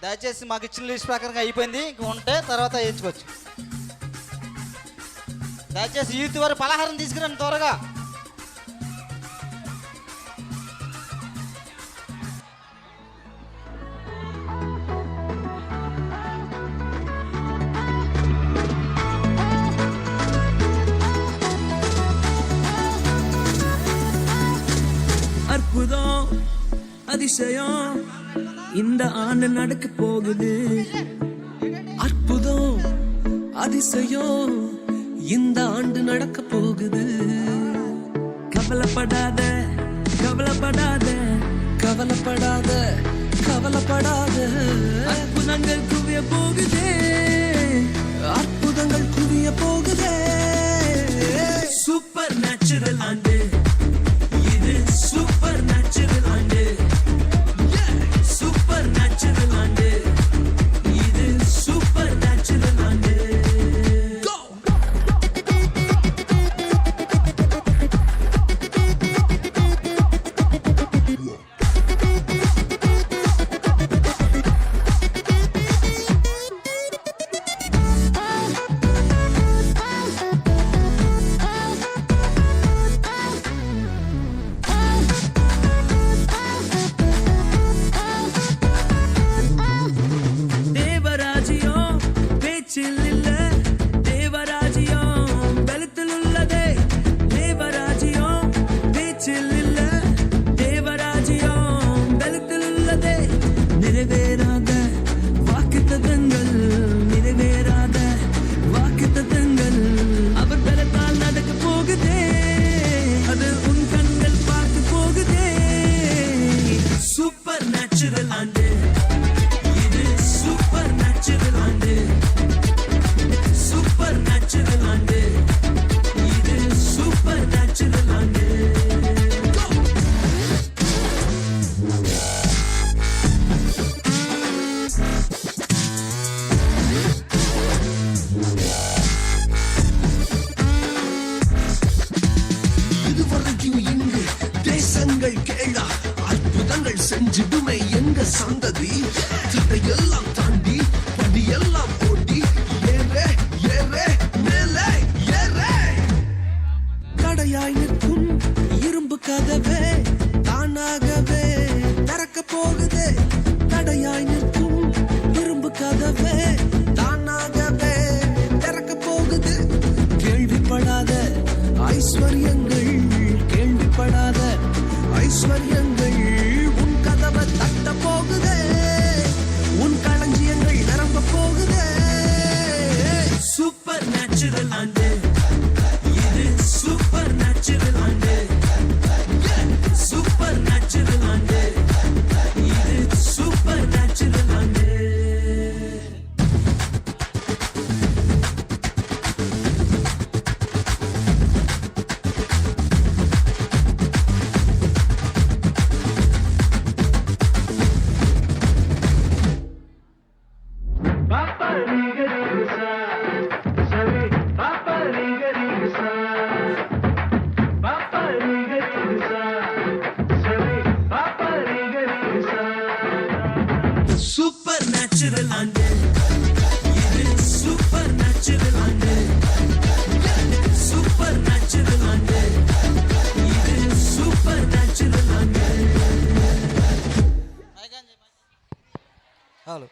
దయచేసి మాకు ఇచ్చిన లిస్ట్ ప్రకారంగా అయిపోయింది. ఇంక ఉంటే తర్వాత వేయించుకోవచ్చు. దయచేసి యూత్ వారు పలహారం తీసుకురండి త్వరగా. அற்புதம் அதிசயம் இந்த ஆண்டு நடக்க போகுது. அற்புதம் அதிசயம் இந்த ஆண்டு நடக்க போகுது. கவலைப்படாத கவலைப்படாத கவலைப்படாத கவலைப்படாத. அற்புதங்கள் குவிய போகுதே, அற்புதங்கள் குவிய போகுதே. சூப்பர் நேச்சுரல் ஆண்டு இது, சூப்பர் நேச்சுரல் ஆண்டு. சூப்பர் நேச்சுரல் ஆண்டு இது, சூப்பர் நேச்சுரல் ஆண்டு. செஞ்சிடுமே எங்க சந்ததி. தடையெல்லாம் தாண்டி படியெல்லாம் ஓட்டி ஏறே ஏறே மேலே ஏறே. தடையாய் நிற்கும் இரும்பு கதவே தானாகவே திறக்க போகுதே. தடையாய் நிற்கும் இரும்பு கதவே தானாகவே திறக்க போகுது. கேள்விப்படாத ஐஸ்வர்யங்கள், கேள்விப்படாத ஐஸ்வர்யங்கள் உன் கதவை தட்ட போகுதே. உன் களஞ்சியங்கள் நிரம்ப போகுதே. சூப்பர் நேச்சுரல் ஆண்டு இது, சூப்பர் நேச்சுரல் ஆண்டு. சூப்பர் நேச்சுரல் ஆண்டு இது, சூப்பர் நேச்சுரல் ஆண்டு. சூப்பர் நேச்சுரல் ஆண்டு இது, சூப்பர் நேச்சுரல் ஆண்டு. சூப்பர் நேச்சுரல் ஆண்டு இது, சூப்பர் நேச்சுரல் ஆண்டு. ஹலோ